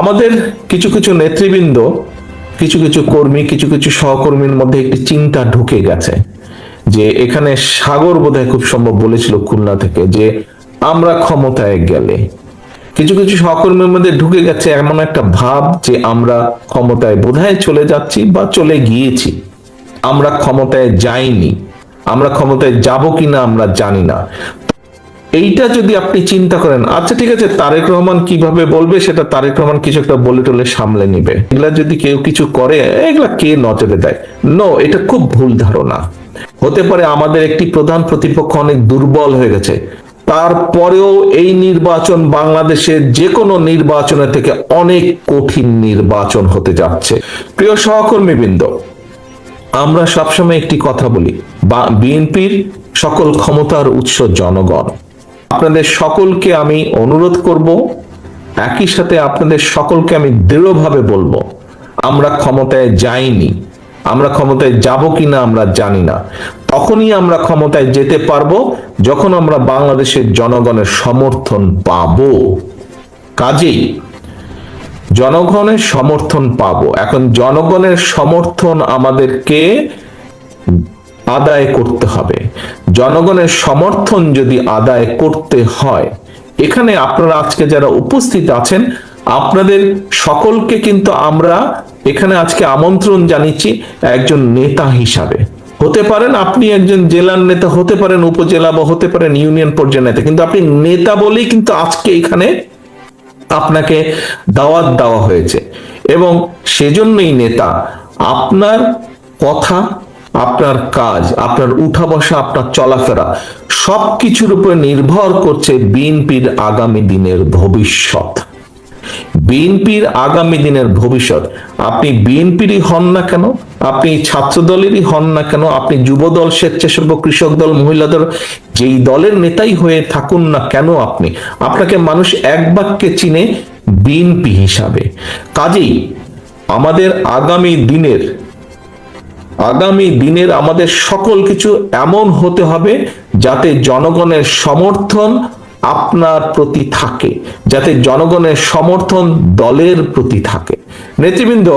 আমাদের কিছু কিছু নেতৃবৃন্দ, কিছু কিছু কর্মী, কিছু কিছু সহকর্মীর মধ্যে একটি চিন্তা ঢুকে গেছে যে এখানে সাগর বোধহয় খুব সম্ভব বলেছিল খুলনা থেকে যে আমরা ক্ষমতায় গেলে, কিছু কিছু সহকর্মীর মধ্যে ঢুকে গেছে এমন একটা ভাব যে আমরা ক্ষমতায় বোধহয় চলে যাচ্ছি বা চলে গিয়েছি, আমরা ক্ষমতায় যাইনি, আমরা ক্ষমতায় যাব কিনা আমরা জানি না। এইটা যদি আপনি চিন্তা করেন, আচ্ছা ঠিক আছে তারেক রহমান কিভাবে বলবে সেটা তারেক রহমান কিছু একটা বলে টলে সামলে নিবে, এগুলা যদি কেউ কিছু করে এগুলা কে নজরে দেয়? নো, এটা খুব ভুল ধারণা। হতে পারে আমাদের একটি প্রধান প্রতিপক্ষ অনেক দুর্বল হয়ে গেছে, তারপরেও এই নির্বাচন বাংলাদেশের যে কোনো নির্বাচনের থেকে অনেক কঠিন নির্বাচন হতে যাচ্ছে। প্রিয় সহকর্মীবৃন্দ, আমরা সবসময় একটি কথা বলি, বিএনপির সকল ক্ষমতার উৎস জনগণ। আপনাদের সকলকে আমি অনুরোধ করব, একই সাথে আপনাদের সকলকে আমি দৃঢ়ভাবে বলবো, আমরা ক্ষমতায় যাইনি, আমরা ক্ষমতায় যাব কিনা আমরা জানি না। তখনই আমরা ক্ষমতায় যেতে পারবো যখন আমরা বাংলাদেশের জনগণের সমর্থন পাবো। কাজেই জনগণের সমর্থন পাবো। এখন জনগণের সমর্থন আমাদেরকে আদায় করতে হবে। জনগণের সমর্থন যদি আদায় করতে হয়, এখানে আপনারা আজকে যারা উপস্থিত আছেন আপনাদের সকলকে কিন্তু আমরা এখানে আজকে আমন্ত্রণ জানিয়েছি একজন নেতা হিসাবে। হতে পারেন আপনি একজন জেলার নেতা, হতে পারেন উপজেলা বা হতে পারেন ইউনিয়ন পর্যায়ের নেতা, কিন্তু আপনি নেতা বলেই কিন্তু আজকে এখানে আপনাকে দাওয়াত দেওয়া হয়েছে এবং সেজন্যই নেতা। আপনার কথা, আপনার কাজ, আপনার উঠা বসা, আপনার চলাফেরা সবকিছুর উপর নির্ভর করছে বিএনপির আগামী দিনের ভবিষ্যৎ। বিএনপির আগামী দিনের ভবিষ্যৎ। আপনি বিএনপিরই হন না কেন, আপনি ছাত্র দলেরই হন না কেন, আপনি যুব দল, স্বেচ্ছাসেবক, কৃষক দল, মহিলা দল, যেই দলের নেতাই হয়ে থাকুন না কেন, আপনাকে মানুষ এক বাক্যে চিনে বিএনপি হিসাবে। কাজেই আমাদের আগামী দিনের আমাদের সকল কিছু এমন হতে হবে যাতে জনগণের সমর্থন আপনার প্রতি থাকে, যাতে জনগণের সমর্থন দলের প্রতি থাকে। নেতৃবৃন্দ,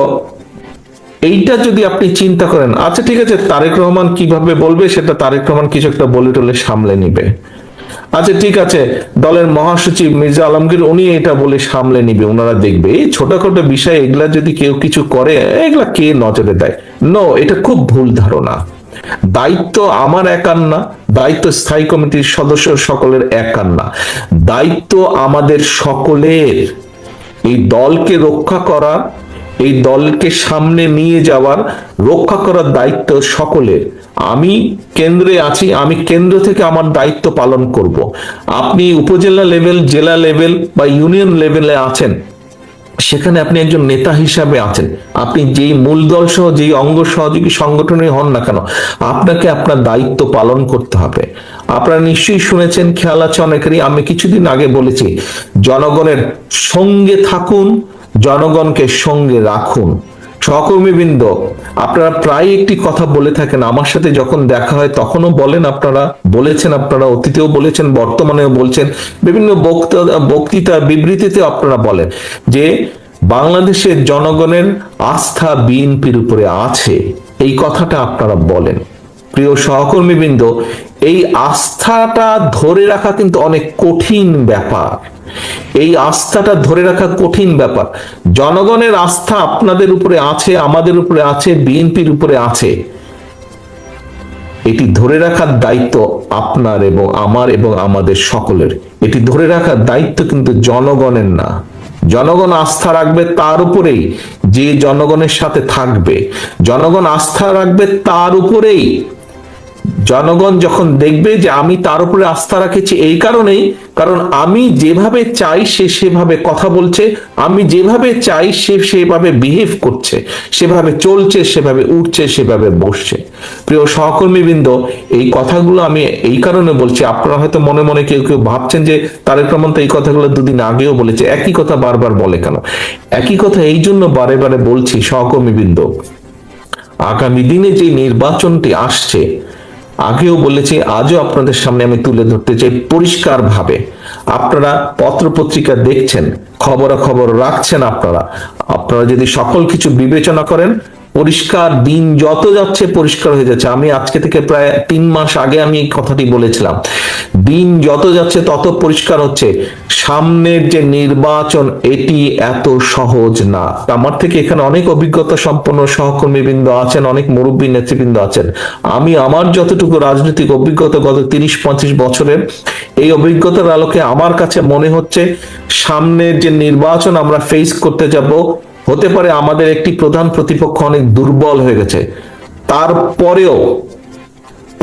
এইটা যদি আপনি চিন্তা করেন, আচ্ছা ঠিক আছে তারেক রহমান কিভাবে বলবে সেটা তারেক রহমান কিছু একটা বলে টলে সামলে নিবে, আচ্ছা ঠিক আছে দলের মহাসচিব মির্জা আলমগীর উনি এটা বলে সামলে নিবে, ওনারা দেখবে। এই ছোটখাটো বিষয় এগুলা যদি কেউ কিছু করে এগুলা কে নজরে দেয়? নো, এটা খুব ভুল ধারণা। দায়িত্ব আমার একার না, দায়িত্ব স্থায়ী কমিটির সদস্য সকলের একার না, দায়িত্ব আমাদের সকলের। এই দলকে রক্ষা করা, এই দলকে সামনে নিয়ে যাওয়ার, রক্ষা করার দায়িত্ব সকলের। আমি কেন্দ্রে আছি, আমি কেন্দ্র থেকে আমার দায়িত্ব পালন করব। আপনি উপজেলা লেভেল, জেলা লেভেল বা ইউনিয়ন লেভেলে আছেন, সেখানে আপনি একজন নেতা হিসাবে আছেন। আপনি যেই মূল দল সহ যেই অঙ্গ সহযোগী সংগঠনে হন না কেন, আপনাকে আপনার দায়িত্ব পালন করতে হবে। আপনারা নিশ্চয়ই শুনেছেন, খেয়াল আছে অনেকেরই, আমি কিছুদিন আগে বলেছি জনগণের সঙ্গে থাকুন, জনগণকে সঙ্গে রাখুন। সহকর্মীবৃন্দ, আপনারা প্রায় একটি কথা বলে থাকেন, আমার সাথে যখন দেখা হয় তখনও বলেন, আপনারা বলেছেন, আপনারা অতীতেও বলেছেন, বর্তমানেও বলছেন, বিভিন্ন বক্তৃতা বিবৃতিতে আপনারা বলেন যে বাংলাদেশের জনগণের আস্থা বিএনপির উপরে আছে। এই কথাটা আপনারা বলেন। প্রিয় সহকর্মীবৃন্দ, এই আস্থাটা ধরে রাখা কিন্তু অনেক কঠিন ব্যাপার। এই আস্থাটা ধরে রাখা কঠিন ব্যাপার। জনগণের আস্থা আপনাদের উপরে আছে, আমাদের উপরে আছে, বিএনপির উপরে আছে। এটি ধরে রাখার দায়িত্ব আপনার এবং আমার এবং আমাদের সকলের। এটি ধরে রাখার দায়িত্ব কিন্তু জনগণের না। জনগণ আস্থা রাখবে তার উপরেই যে জনগণের সাথে থাকবে, জনগণ আস্থা রাখবে তার উপরেই। জনগণ যখন দেখবে যে আমি তার উপরে আস্থা রাখেছি এই কারণেই, কারণ আমি যেভাবে চাই সে সেভাবে কথা বলছে, আমি যেভাবে চাই সে সেভাবে বিহেভ করছে, সেভাবে চলছে, সেভাবে উঠছে, সেভাবে বসছে। প্রিয় সহকর্মীবৃন্দ, এই কথাগুলো আমি এই কারণে বলছি, আপনারা হয়তো মনে মনে কেউ কেউ ভাবছেন যে তারেক রহমান তো এই কথাগুলো দুদিন আগেও বলেছে, একই কথা বারবার বলে কেন? একই কথা এই জন্য বারে বারে বলছি সহকর্মীবৃন্দ, আগামী দিনে যে নির্বাচনটি আসছে, আগেও বলেছি, আজও আপনাদের সামনে আমি তুলে ধরতে চাই পরিষ্কারভাবে। আপনারা পত্রপত্রিকা দেখছেন, খবরাখবর রাখছেন, আপনারা যদি সকল কিছু বিবেচনা করেন, পরিষ্কার দিন যত যাচ্ছে পরিষ্কার হয়ে যাচ্ছে। আমি আজকে থেকে প্রায় 3 মাস আগে আমি এই কথাটি বলেছিলাম, দিন যত যাচ্ছে তত পরিষ্কার হচ্ছে সামনের যে নির্বাচন এটি এত সহজ না। আমার থেকে এখানে অনেক অভিজ্ঞতা সম্পন্ন সহকর্মীবৃন্দ আছেন, অনেক মুরব্বী নেতৃবৃন্দ আছেন। আমি আমার যতটুকু রাজনৈতিক অভিজ্ঞতা গত 30-35 বছরের, এই অভিজ্ঞতার আলোকে আমার কাছে মনে হচ্ছে সামনের যে নির্বাচন আমরা ফেস করতে যাব, হতে পারে আমাদের একটি প্রধান প্রতিপক্ষ অনেক দুর্বল হয়ে গেছে,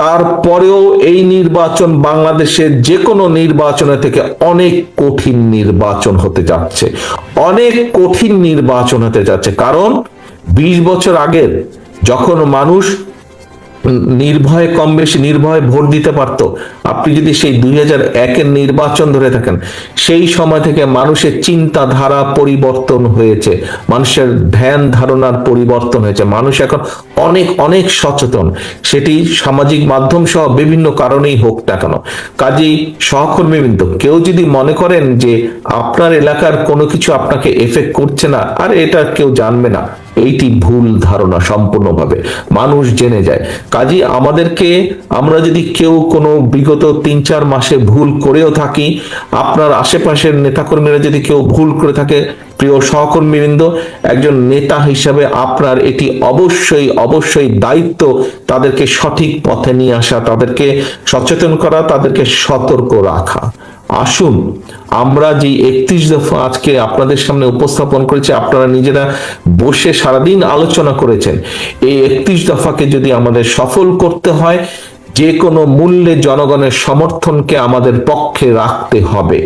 তারপরেও এই নির্বাচন বাংলাদেশের যে কোনো নির্বাচনের থেকে অনেক কঠিন নির্বাচন হতে যাচ্ছে, অনেক কঠিন নির্বাচন হতে যাচ্ছে। কারণ 20 বছর আগের যখন মানুষ নির্ভয়ে, কম বেশি নির্ভয়ে ভোট দিতে পারত, আপনি যদি সেই 2001-এর নির্বাচন ধরে থাকেন, সেই সময় থেকে মানুষের চিন্তাধারা পরিবর্তন হয়েছে, মানুষের ধ্যান ধারণার পরিবর্তন হয়েছে। মানুষ এখন অনেক অনেক সচেতন, সেটি সামাজিক মাধ্যম সহ বিভিন্ন কারণেই হোক না কেন। কাজেই সহকর্মীবৃন্দ, কেউ যদি মনে করেন যে আপনার এলাকার কোনো কিছু আপনাকে এফেক্ট করছে না, আর এটা কেউ জানবে না, এইটি ভুল ধারণা সম্পূর্ণভাবে। মানুষ জেনে যায়। কাজী আমরা যদি কেউ কোনো বিগত 3-4 মাসে ভুল করেও থাকি, আপনার আশেপাশের নেতাকর্মীরা যদি কেউ ভুল করে থাকে, প্রিয় সহকর্মীবৃন্দ, একজন নেতা হিসাবে আপনার এটি অবশ্যই অবশ্যই দায়িত্ব তাদেরকে সঠিক পথে নিয়ে আসা, তাদেরকে সচেতন করা, তাদেরকে সতর্ক রাখা। আসুন আমরা যে 31 দফা আজকে আপনাদের সামনে উপস্থাপন করেছি, আপনারা নিজেরা বসে সারাদিন আলোচনা করেছেন, এই 31 দফাকে যদি আমাদের সফল করতে হয়, যে কোনো মূল্যে জনগণের সমর্থনকে আমাদের পক্ষে রাখতে হবে।